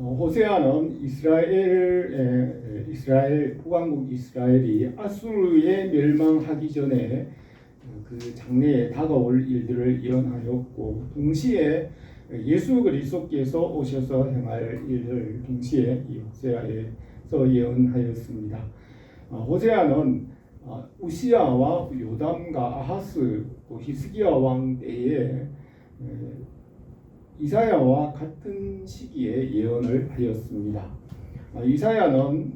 호세아는 이스라엘 북왕국 이스라엘이 아수르에 멸망하기 전에 그 장래에 다가올 일들을 예언하였고, 동시에 예수 그리스도께서 오셔서 행할 일을 동시에 이 호세아에서 예언하였습니다. 호세아는 우시야와 요담과 아하스 또 히스기야 왕 때에 이사야와 같은 시기에 예언을 하였습니다. 이사야는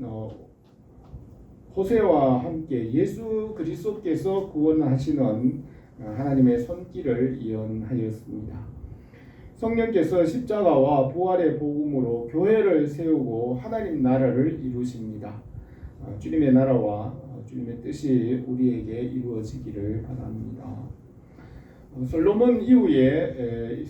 호세와 함께 예수 그리스도께서 구원하시는 하나님의 손길을 예언하였습니다. 성령께서 십자가와 부활의 복음으로 교회를 세우고 하나님 나라를 이루십니다. 주님의 나라와 주님의 뜻이 우리에게 이루어지기를 바랍니다. 솔로몬 이후에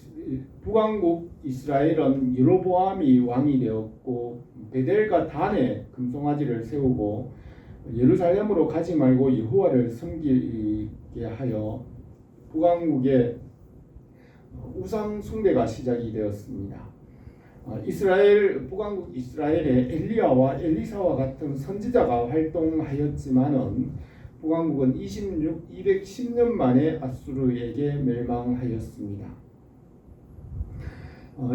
북왕국 이스라엘은 여로보암이 왕이 되었고, 베델과 단에 금송아지를 세우고 예루살렘으로 가지 말고 여호와를 섬기게 하여 북왕국의 우상 숭배가 시작이 되었습니다. 북왕국 이스라엘에 엘리야와 엘리사와 같은 선지자가 활동하였지만은 북왕국은 210년 만에 아수르에게 멸망하였습니다.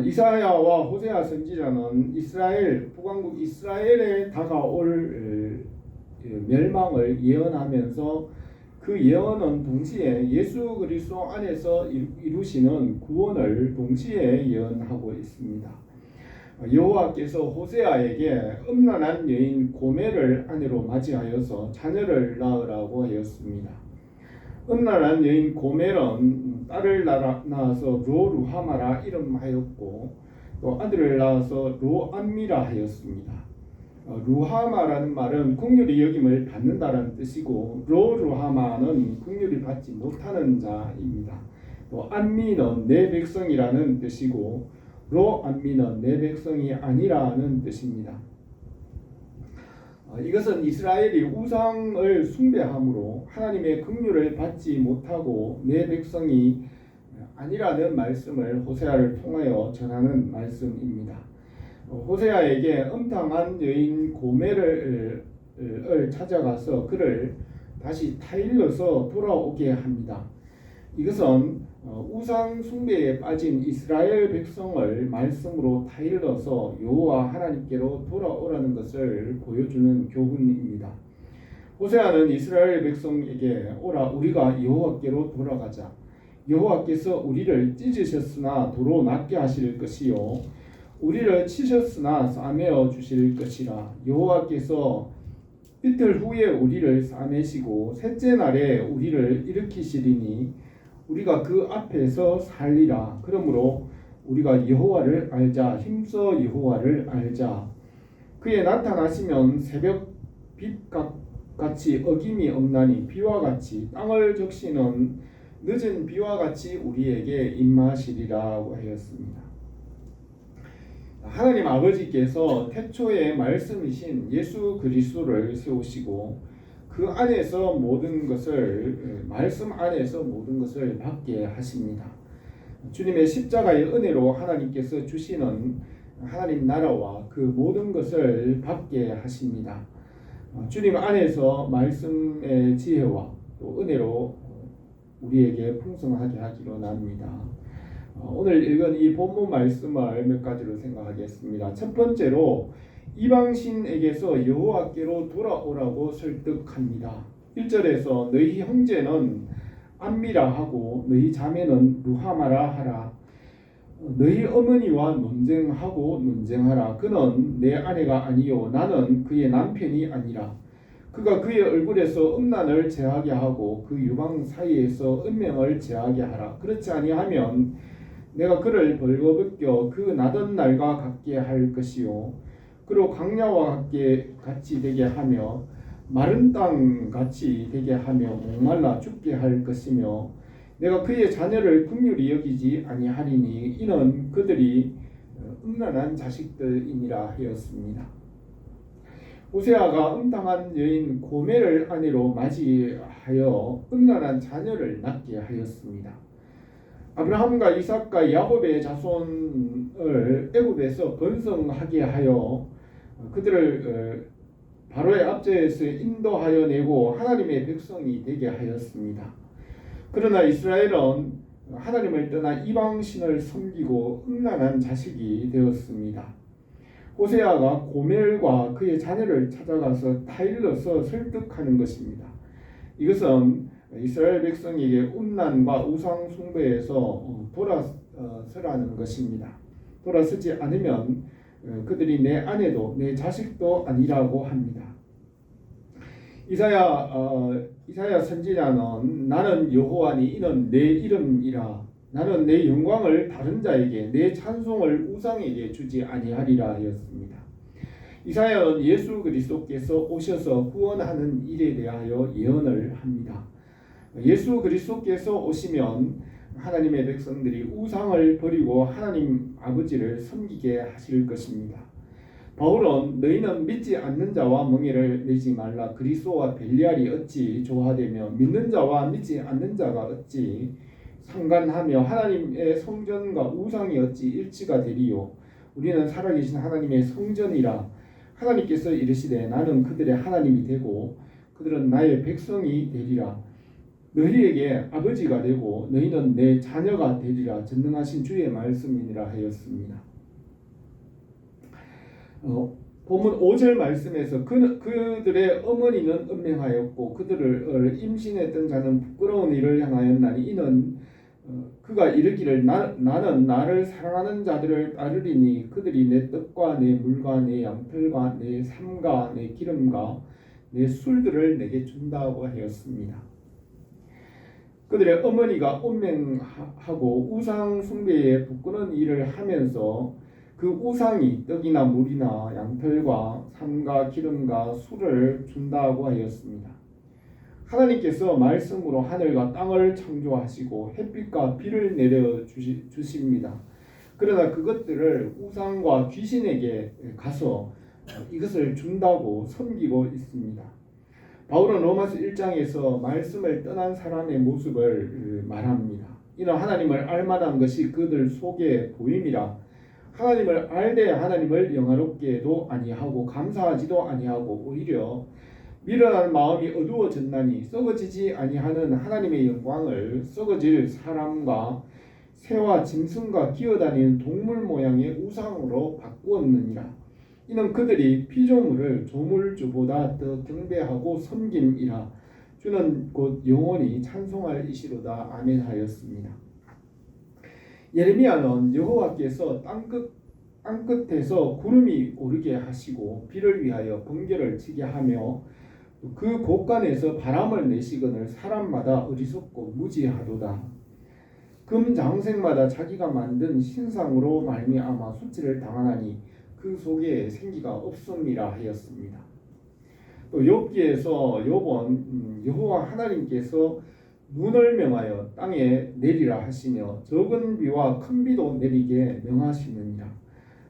이사야와 호세아 선지자는 북왕국 이스라엘에 다가올 멸망을 예언하면서 그 예언은 동시에 예수 그리스도 안에서 이루시는 구원을 동시에 예언하고 있습니다. 여호와께서 호세아에게 음란한 여인 고멜을 아내로 맞이하여서 자녀를 낳으라고 하였습니다. 음란한 여인 고멜은 딸을 낳아서 로루하마라 이름하였고, 또 아들을 낳아서 로암미라 하였습니다. 루하마라는 말은 긍휼히 여김을 받는다라는 뜻이고, 로루하마는 긍휼히 받지 못하는 자입니다. 또 암미는 내 백성이라는 뜻이고, 로암미는 내 백성이 아니라는 뜻입니다. 이것은 이스라엘이 우상을 숭배함으로 하나님의 긍휼을 받지 못하고 내 백성이 아니라는 말씀을 호세아를 통하여 전하는 말씀입니다. 호세아에게 음탕한 여인 고멜을 찾아가서 그를 다시 타일러서 돌아오게 합니다. 이것은 우상 숭배에 빠진 이스라엘 백성을 말씀으로 타일러서 여호와 하나님께로 돌아오라는 것을 보여주는 교훈입니다. 호세아는 이스라엘 백성에게 오라, 우리가 여호와께로 돌아가자. 여호와께서 우리를 찢으셨으나 도로 낫게 하실 것이요, 우리를 치셨으나 싸매어 주실 것이라. 여호와께서 이틀 후에 우리를 싸매시고 셋째 날에 우리를 일으키시리니 우리가 그 앞에서 살리라. 그러므로 우리가 여호와를 알자. 힘써 여호와를 알자. 그에 나타나시면 새벽 빛같이 어김이 없나니 비와 같이 땅을 적시는 늦은 비와 같이 우리에게 임하시리라고 하였습니다. 하나님 아버지께서 태초의 말씀이신 예수 그리스도를 세우시고 그 안에서 모든 것을, 말씀 안에서 모든 것을 받게 하십니다. 주님의 십자가의 은혜로 하나님께서 주시는 하나님 나라와 그 모든 것을 받게 하십니다. 주님 안에서 말씀의 지혜와 또 은혜로 우리에게 풍성하게 하기로 납니다. 오늘 읽은 이 본문 말씀을 몇 가지로 생각하겠습니다. 첫 번째로 이방신에게서 여호와께로 돌아오라고 설득합니다. 1절에서 너희 형제는 암미라 하고 너희 자매는 루하마라 하라. 너희 어머니와 논쟁하라. 그는 내 아내가 아니요 나는 그의 남편이 아니라. 그가 그의 얼굴에서 음란을 제하게 하고 그 유방 사이에서 은명을 제하게 하라. 그렇지 아니하면 내가 그를 벌거벗겨 그 나던 날과 같게 할 것이요, 그리고 강야와 같이 되게 하며 마른 땅 같이 되게 하며 목말라 죽게 할 것이며, 내가 그의 자녀를 긍휼히 여기지 아니하리니 이는 그들이 음란한 자식들이니라 하였습니다. 호세아가 음탕한 여인 고멜을 아내로 맞이하여 음란한 자녀를 낳게 하였습니다. 아브라함과 이삭과 야곱의 자손을 애굽에서 번성하게 하여 그들을 바로의 압제에서 인도하여 내고 하나님의 백성이 되게 하였습니다. 그러나 이스라엘은 하나님을 떠나 이방신을 섬기고 음란한 자식이 되었습니다. 호세아가 고멜과 그의 자녀를 찾아가서 타일러서 설득하는 것입니다. 이것은 이스라엘 백성에게 음란과 우상 숭배에서 돌아서라는 것입니다. 돌아서지 않으면 그들이 내 아내도 내 자식도 아니라고 합니다. 이사야 선지자는 나는 여호와니 이는 내 이름이라 나는 내 영광을 다른 자에게 내 찬송을 우상에게 주지 아니하리라 하였습니다. 이사야는 예수 그리스도께서 오셔서 구원하는 일에 대하여 예언을 합니다. 예수 그리스도께서 오시면 하나님의 백성들이 우상을 버리고 하나님 아버지를 섬기게 하실 것입니다. 바울은 너희는 믿지 않는 자와 멍에를 매지 말라. 그리스도와 벨리알이 어찌 조화되며 믿는 자와 믿지 않는 자가 어찌 상관하며 하나님의 성전과 우상이 어찌 일치가 되리요. 우리는 살아계신 하나님의 성전이라. 하나님께서 이르시되 나는 그들의 하나님이 되고 그들은 나의 백성이 되리라. 너희에게 아버지가 되고 너희는 내 자녀가 되리라. 전능하신 주의 말씀이니라 하였습니다. 본문 5절 말씀에서 그들의 어머니는 음행하였고 그들을 임신했던 자는 부끄러운 일을 향하였나니 이는 그가 이르기를 나는 나를 사랑하는 자들을 따르리니 그들이 내 떡과 내 물과 내 양털과 내 삼과 내 기름과 내 술들을 내게 준다고 하였습니다. 그들의 어머니가 음행하고 우상 숭배에 부끄러운 일을 하면서 그 우상이 떡이나 물이나 양털과 삼과 기름과 술을 준다고 하였습니다. 하나님께서 말씀으로 하늘과 땅을 창조하시고 햇빛과 비를 내려 주십니다. 그러나 그것들을 우상과 귀신에게 가서 이것을 준다고 섬기고 있습니다. 바울은 로마서 1장에서 말씀을 떠난 사람의 모습을 말합니다. 이는 하나님을 알만한 것이 그들 속에 보임이라. 하나님을 알되 하나님을 영화롭게도 아니하고 감사하지도 아니하고 오히려 미련한 마음이 어두워졌나니 썩어지지 아니하는 하나님의 영광을 썩어질 사람과 새와 짐승과 기어다니는 동물 모양의 우상으로 바꾸었느니라. 이는 그들이 피조물을 조물주보다 더 경배하고 섬김이라. 주는 곧 영원히 찬송할 이시로다. 아멘 하였습니다. 예레미야는 여호와께서 땅끝에서 구름이 오르게 하시고 비를 위하여 번개를 치게 하며 그 곳간에서 바람을 내시거늘 사람마다 어리석고 무지하도다. 금 장생마다 자기가 만든 신상으로 말미암아 수치를 당하나니 그 속에 생기가 없음이라 하였습니다. 또 욥기에서 욥은 여호와 하나님께서 눈을 명하여 땅에 내리라 하시며 적은 비와 큰 비도 내리게 명하시느니라.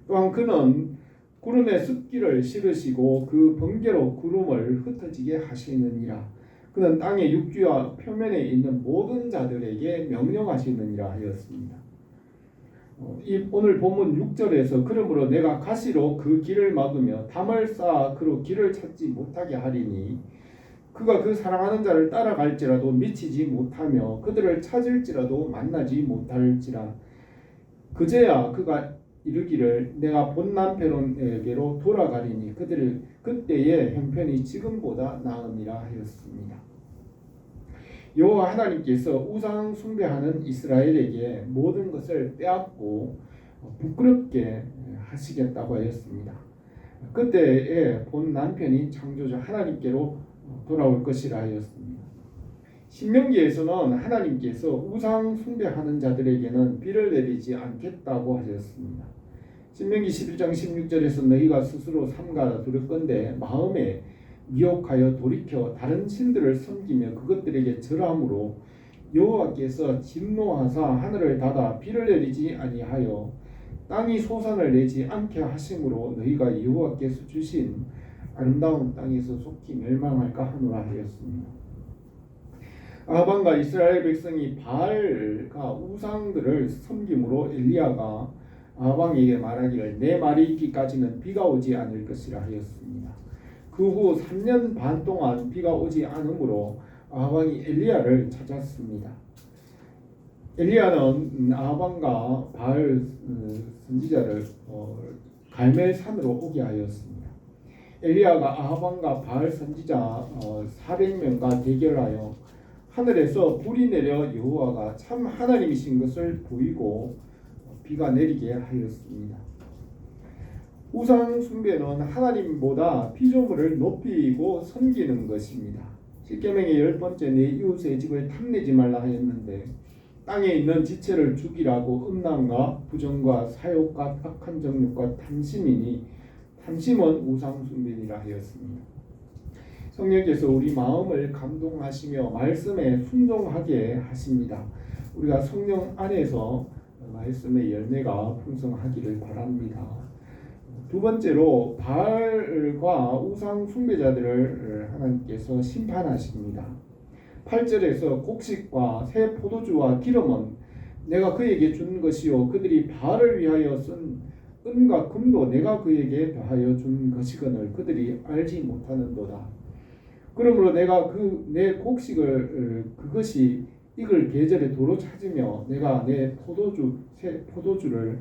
또한 그는 구름에 습기를 실으시고 그 번개로 구름을 흩어지게 하시느니라. 그는 땅의 육지와 표면에 있는 모든 자들에게 명령하시느니라 하였습니다. 오늘 본문 6절에서 그러므로 내가 가시로 그 길을 막으며 담을 쌓아 그로 길을 찾지 못하게 하리니 그가 그 사랑하는 자를 따라갈지라도 미치지 못하며 그들을 찾을지라도 만나지 못할지라. 그제야 그가 이르기를 내가 본 남편에게로 돌아가리니 그때의 형편이 지금보다 나음이라 하였습니다. 여호와 하나님께서 우상 숭배하는 이스라엘에게 모든 것을 빼앗고 부끄럽게 하시겠다고 하였습니다. 그때에 본 남편이 창조주 하나님께로 돌아올 것이라 하였습니다. 신명기에서는 하나님께서 우상 숭배하는 자들에게는 비를 내리지 않겠다고 하셨습니다. 신명기 11장 16절에서 너희가 스스로 삼가 두렵건대 마음에 미혹하여 돌이켜 다른 신들을 섬기며 그것들에게 절함으로 여호와께서 진노하사 하늘을 닫아 비를 내리지 아니하여 땅이 소산을 내지 않게 하심으로 너희가 여호와께서 주신 아름다운 땅에서 속히 멸망할까 하노라 하였습니다. 아합과 이스라엘 백성이 바알과 우상들을 섬김으로 엘리야가 아합에게 말하기를 내 말이 있기까지는 비가 오지 않을 것이라 하였습니다. 그 후 3년 반 동안 비가 오지 않으므로 아합이 엘리야를 찾았습니다. 엘리야는 아합과 바알 선지자를 갈멜산으로 오게 하였습니다. 엘리야가 아합과 바알 선지자 400명과 대결하여 하늘에서 불이 내려 여호와가 참 하나님이신 것을 보이고 비가 내리게 하였습니다. 우상 숭배는 하나님보다 피조물을 높이고 섬기는 것입니다. 십계명의 10번째 내 이웃의 집을 탐내지 말라 하였는데 땅에 있는 지체를 죽이라고 음란과 부정과 사욕과 악한 정욕과 탐심이니 탐심은 우상 숭배니라 하였습니다. 성령께서 우리 마음을 감동하시며 말씀에 순종하게 하십니다. 우리가 성령 안에서 말씀의 열매가 풍성하기를 바랍니다. 두 번째로 바알과 우상 숭배자들을 하나님께서 심판하십니다. 8절에서 곡식과 새 포도주와 기름은 내가 그에게 준 것이요 그들이 바알을 위하여 쓴 은과 금도 내가 그에게 더하여 준 것이거늘 그들이 알지 못하는도다. 그러므로 내가 내 곡식을 그것이 익을 계절에 도로 찾으며 내가 내 새 포도주를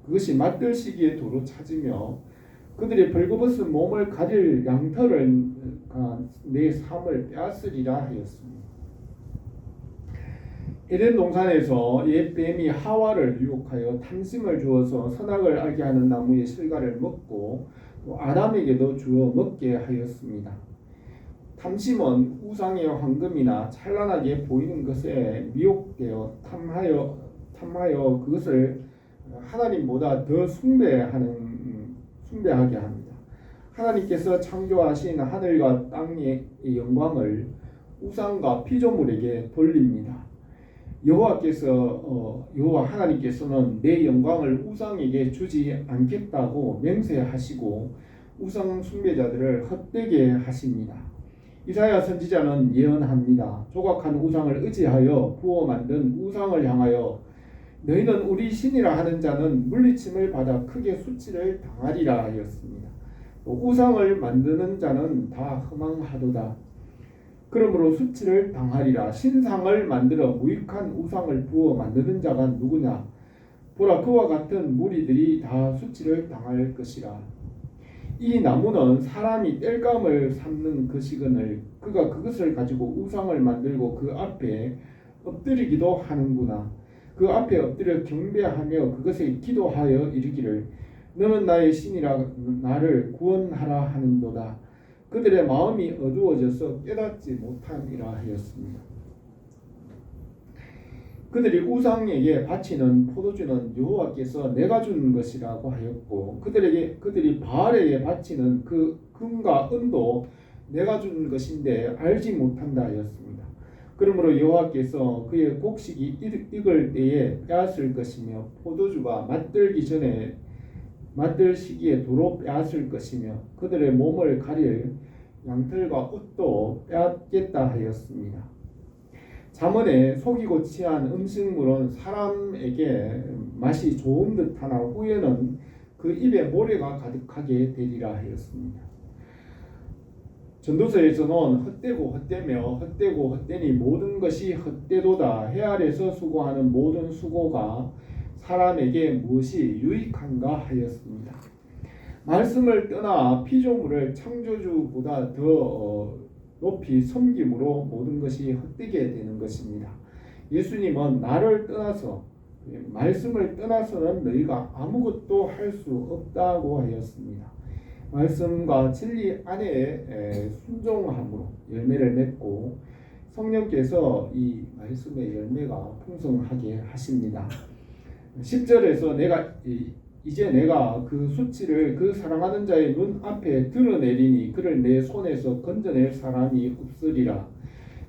그것이 맛들 시기에 도로 찾으며 그들이 벌거벗은 몸을 가릴 양털을 내 삶을 빼앗으리라 하였습니다. 에덴 동산에서 옛 뱀이 하와를 유혹하여 탐심을 주어서 선악을 알게 하는 나무의 실과를 먹고 또 아담에게도 주어 먹게 하였습니다. 탐심은 우상의 황금이나 찬란하게 보이는 것에 미혹되어 탐하여 그것을 하나님보다 더 숭배하게 합니다. 하나님께서 창조하신 하늘과 땅의 영광을 우상과 피조물에게 돌립니다. 여호와 하나님께서는 내 영광을 우상에게 주지 않겠다고 맹세하시고 우상 숭배자들을 헛되게 하십니다. 이사야 선지자는 예언합니다. 조각한 우상을 의지하여 부어 만든 우상을 향하여 너희는 우리 신이라 하는 자는 물리침을 받아 크게 수치를 당하리라 하였습니다. 우상을 만드는 자는 다 허망하도다. 그러므로 수치를 당하리라. 신상을 만들어 무익한 우상을 부어 만드는 자가 누구냐? 보라 그와 같은 무리들이 다 수치를 당할 것이라. 이 나무는 사람이 땔감을 삼는 것이거늘 그가 그것을 가지고 우상을 만들고 그 앞에 엎드리기도 하는구나. 그 앞에 엎드려 경배하며 그것에 기도하여 이르기를 너는 나의 신이라 나를 구원하라 하는도다. 그들의 마음이 어두워져서 깨닫지 못함이라 하였습니다. 그들이 우상에게 바치는 포도주는 여호와께서 내가 준 것이라고 하였고 그들이 바알에게 바치는 그 금과 은도 내가 준 것인데 알지 못한다 하였습니다. 그러므로 여호와께서 그의 곡식이 익을 때에 빼앗을 것이며 포도주가 맛들 시기에 도로 빼앗을 것이며 그들의 몸을 가릴 양털과 옷도 빼앗겠다 하였습니다. 잠언에 속이고 취한 음식물은 사람에게 맛이 좋은 듯하나 후에는 그 입에 모래가 가득하게 되리라 하였습니다. 전도서에서는 헛되고 헛되며 헛되고 헛되니 모든 것이 헛되도다. 해 아래서 수고하는 모든 수고가 사람에게 무엇이 유익한가 하였습니다. 말씀을 떠나 피조물을 창조주보다 더 높이 섬김으로 모든 것이 헛되게 되는 것입니다. 예수님은 나를 떠나서 말씀을 떠나서는 너희가 아무것도 할 수 없다고 하였습니다. 말씀과 진리 안에 순종함으로 열매를 맺고 성령께서 이 말씀의 열매가 풍성하게 하십니다. 10절에서 이제 내가 그 수치를 그 사랑하는 자의 눈 앞에 드러내리니 그를 내 손에서 건져낼 사람이 없으리라.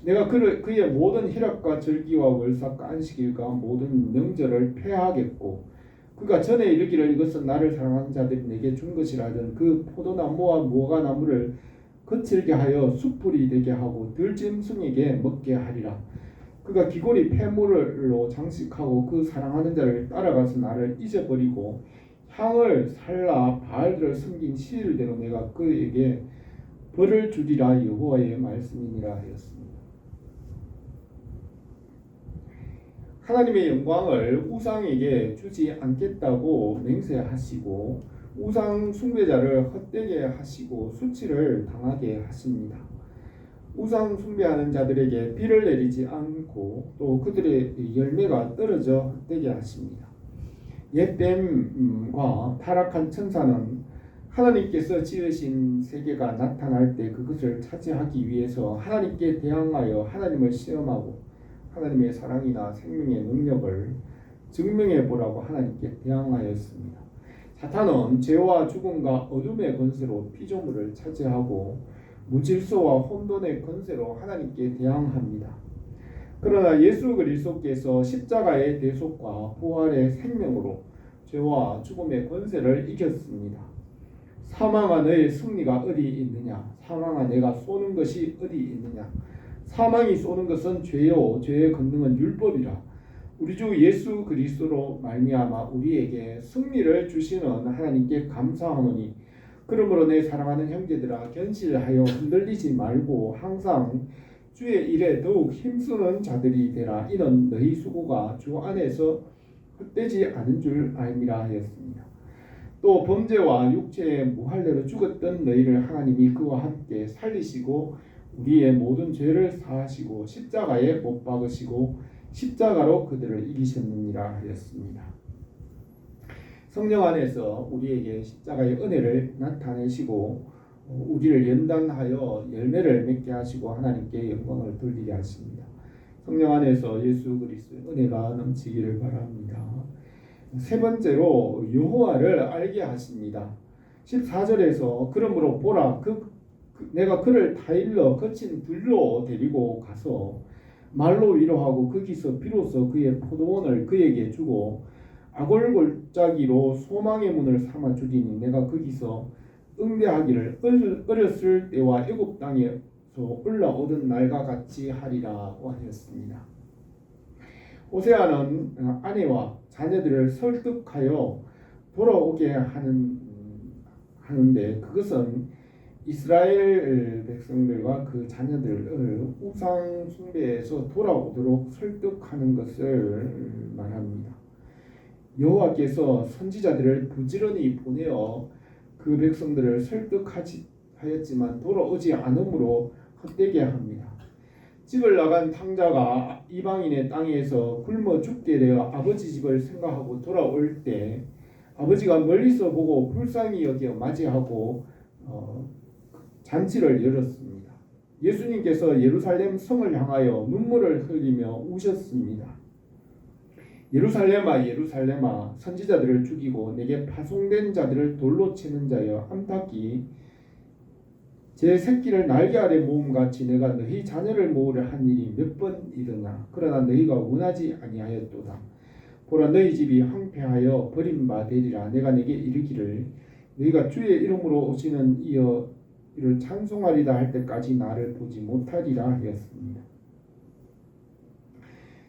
내가 그의 모든 희락과 절기와 월삭과 안식일과 모든 명절을 폐하겠고 그가 전에 이르기를 이것은 나를 사랑하는 자들이 내게 준 것이라 하던 그 포도나무와 무화과나무를 거칠게 하여 숯불이 되게 하고 들짐승에게 먹게 하리라. 그가 귀걸이 폐물로 장식하고 그 사랑하는 자를 따라가서 나를 잊어버리고 향을 살라 바알들을 섬긴 시일대로 내가 그에게 벌을 주리라 여호와의 말씀이니라 하였습니다. 하나님의 영광을 우상에게 주지 않겠다고 맹세하시고 우상 숭배자를 헛되게 하시고 수치를 당하게 하십니다. 우상 숭배하는 자들에게 비를 내리지 않고 또 그들의 열매가 떨어져 헛되게 하십니다. 옛뱀과 타락한 천사는 하나님께서 지으신 세계가 나타날 때 그것을 차지하기 위해서 하나님께 대항하여 하나님을 시험하고 하나님의 사랑이나 생명의 능력을 증명해 보라고 하나님께 대항하였습니다. 사탄은 죄와 죽음과 어둠의 권세로 피조물을 차지하고 무질서와 혼돈의 권세로 하나님께 대항합니다. 그러나 예수 그리스도께서 십자가의 대속과 부활의 생명으로 죄와 죽음의 권세를 이겼습니다. 사망아 너의 승리가 어디 있느냐? 사망아 내가 쏘는 것이 어디 있느냐? 사망이 쏘는 것은 죄요 죄의 권능은 율법이라. 우리 주 예수 그리스도로 말미암아 우리에게 승리를 주시는 하나님께 감사하노니 그러므로 내 사랑하는 형제들아 견실하여 흔들리지 말고 항상 주의 일에 더욱 힘쓰는 자들이 되라. 이는 너희 수고가 주 안에서 헛되지 않은 줄 알미라 하였습니다. 또 범죄와 육체의 무할례로 죽었던 너희를 하나님이 그와 함께 살리시고 우리의 모든 죄를 사하시고 십자가에 못 박으시고 십자가로 그들을 이기셨느니라 하였습니다. 성령 안에서 우리에게 십자가의 은혜를 나타내시고 우리를 연단하여 열매를 맺게 하시고 하나님께 영광을 돌리게 하십니다. 성령 안에서 예수 그리스도의 은혜가 넘치기를 바랍니다. 세 번째로 여호와를 알게 하십니다. 14절에서 그러므로 보라 내가 그를 타일러 거친 들로 데리고 가서 말로 위로하고 거기서 비로소 그의 포도원을 그에게 주고 아골골짜기로 소망의 문을 삼아 주리니 내가 거기서 응대하기를 어렸을 때와 애굽 땅에서 올라오던 날과 같이 하리라 하였습니다. 호세아는 아내와 자녀들을 설득하여 돌아오게 하는데 그것은 이스라엘 백성들과 그 자녀들을 우상 숭배에서 돌아오도록 설득하는 것을 말합니다. 여호와께서 선지자들을 부지런히 보내어 그 백성들을 설득하였지만 돌아오지 않으므로 헛되게 합니다. 집을 나간 탕자가 이방인의 땅에서 굶어 죽게 되어 아버지 집을 생각하고 돌아올 때 아버지가 멀리서 보고 불쌍히 여겨 맞이하고 잔치를 열었습니다. 예수님께서 예루살렘 성을 향하여 눈물을 흘리며 우셨습니다. 예루살렘아 예루살렘아 선지자들을 죽이고 내게 파송된 자들을 돌로 치는 자여 암탉이 제 새끼를 날개 아래 모음같이 내가 너희 자녀를 모으려 한 일이 몇 번이더냐. 그러나 너희가 원하지 아니하였도다. 보라 너희 집이 황폐하여 버림바 되리라. 내가 내게 이르기를 너희가 주의 이름으로 오시는 이여 이를 찬송하리다 할 때까지 나를 보지 못하리라 하였습니다.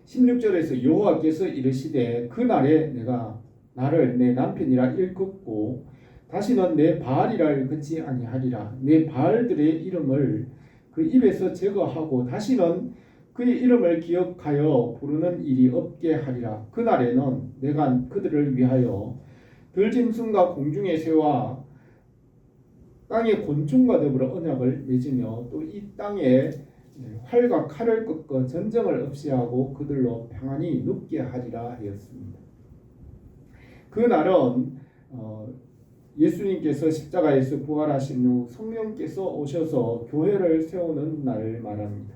16절에서 여호와께서 이르시되 그날에 내가 나를 내 남편이라 일컫고 다시는 내 바알이라 일컫지 아니하리라. 내 바알들의 이름을 그 입에서 제거하고 다시는 그의 이름을 기억하여 부르는 일이 없게 하리라. 그날에는 내가 그들을 위하여 들짐승과 공중의 새와 땅의 곤충과 더불어 언약을 맺으며 또 이 땅에 활과 칼을 꺾어 전쟁을 없이 하고 그들로 평안히 눕게 하리라 하였습니다. 그 날은 예수님께서 십자가에서 부활하신 후 성령께서 오셔서 교회를 세우는 날을 말합니다.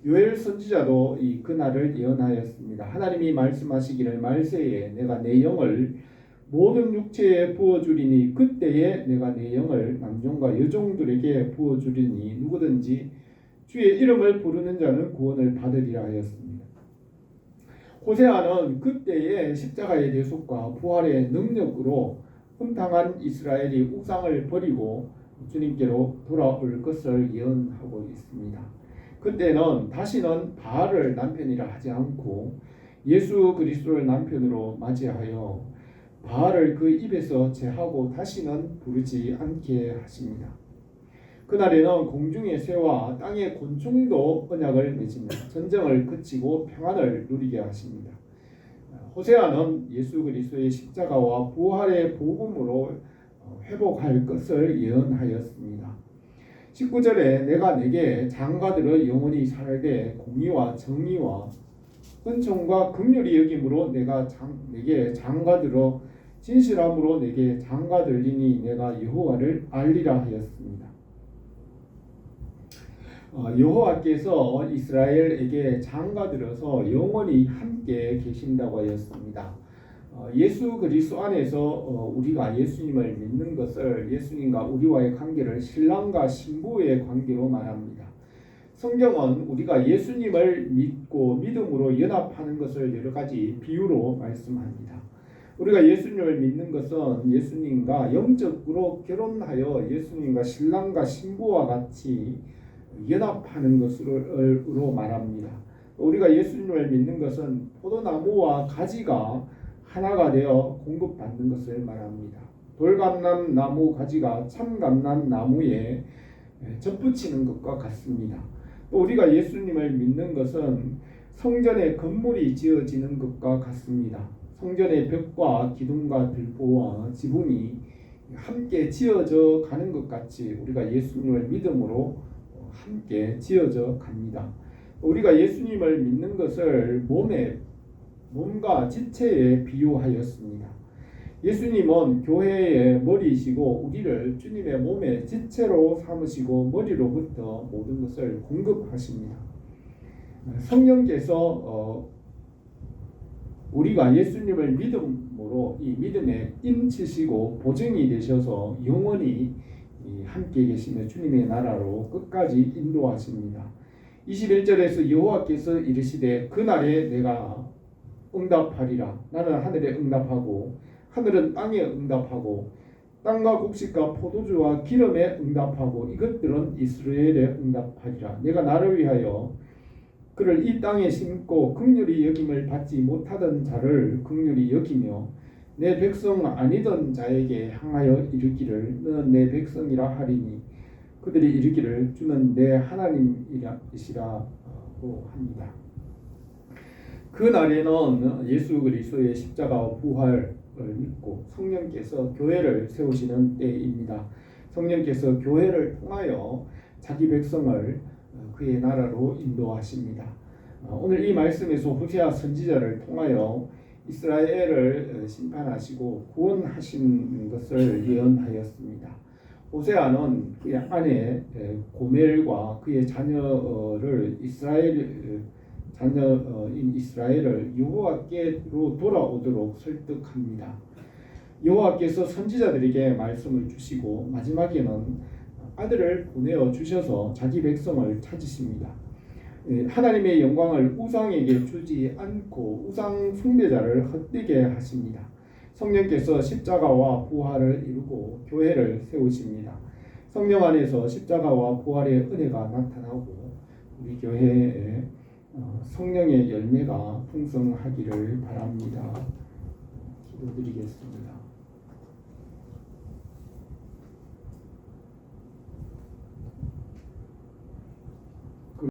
요엘 선지자도 이 그날을 예언하였습니다. 하나님이 말씀하시기를 말세에 내가 내 영을 모든 육체에 부어주리니 그때에 내가 내 영을 남종과 여종들에게 부어주리니 누구든지 주의 이름을 부르는 자는 구원을 받으리라 하였습니다. 호세아는 그때의 십자가의 대속과 부활의 능력으로 혼탕한 이스라엘이 우상을 버리고 주님께로 돌아올 것을 예언하고 있습니다. 그때는 다시는 바알을 남편이라 하지 않고 예수 그리스도를 남편으로 맞이하여 바알을 그 입에서 제하고 다시는 부르지 않게 하십니다. 그날에는 공중의 새와 땅의 곤충도 언약을 맺으며 전쟁을 그치고 평안을 누리게 하십니다. 호세아는 예수 그리스도의 십자가와 부활의 복음으로 회복할 것을 예언하였습니다. 19절에 내가 내게 장가들어 영원히 살게 공의와 정의와 은총과 긍휼히 여김으로 내게 장가들어 진실함으로 내게 장가들리니 내가 여호와를 알리라 하였습니다. 여호와께서 이스라엘에게 장가들어서 영원히 함께 계신다고 하였습니다. 예수 그리스도 안에서 우리가 예수님을 믿는 것을 예수님과 우리와의 관계를 신랑과 신부의 관계로 말합니다. 성경은 우리가 예수님을 믿고 믿음으로 연합하는 것을 여러 가지 비유로 말씀합니다. 우리가 예수님을 믿는 것은 예수님과 영적으로 결혼하여 예수님과 신랑과 신부와 같이 연합하는 것으로 말합니다. 우리가 예수님을 믿는 것은 포도나무와 가지가 하나가 되어 공급받는 것을 말합니다. 돌감람나무 가지가 참감람나무에 접붙이는 것과 같습니다. 또 우리가 예수님을 믿는 것은 성전의 건물이 지어지는 것과 같습니다. 성전의 벽과 기둥과 들보와 지붕이 함께 지어져 가는 것 같이 우리가 예수님을 믿음으로 함께 지어져 갑니다. 우리가 예수님을 믿는 것을 몸과 지체에 비유하였습니다. 예수님은 교회의 머리이시고 우리를 주님의 몸의 지체로 삼으시고 머리로부터 모든 것을 공급하십니다. 성령께서 우리가 예수님을 믿음으로 이 믿음에 임치시고 보증이 되셔서 영원히 함께 계시며 주님의 나라로 끝까지 인도하십니다. 21절에서 여호와께서 이르시되 그날에 내가 응답하리라. 나는 하늘에 응답하고 하늘은 땅에 응답하고 땅과 곡식과 포도주와 기름에 응답하고 이것들은 이스라엘에 응답하리라. 내가 나를 위하여 그를 이 땅에 심고 긍휼히 여김을 받지 못하던 자를 긍휼히 여기며 내 백성 아니던 자에게 향하여 이르기를 너는 내 백성이라 하리니 그들이 이르기를 주는 내 하나님이시라고 합니다. 그 날에는 예수 그리스도의 십자가와 부활을 믿고 성령께서 교회를 세우시는 때입니다. 성령께서 교회를 통하여 자기 백성을 그의 나라로 인도하십니다. 오늘 이 말씀에서 호세아 선지자를 통하여 이스라엘을 심판하시고 구원하신 것을 예언하였습니다. 호세아는 그의 아내 고멜과 그의 자녀인 이스라엘을 여호와께로 돌아오도록 설득합니다. 여호와께서 선지자들에게 말씀을 주시고 마지막에는 아들을 보내어 주셔서 자기 백성을 찾으십니다. 하나님의 영광을 우상에게 주지 않고 우상 숭배자를 헛되게 하십니다. 성령께서 십자가와 부활을 이루고 교회를 세우십니다. 성령 안에서 십자가와 부활의 은혜가 나타나고 우리 교회에 성령의 열매가 풍성하기를 바랍니다. 기도드리겠습니다.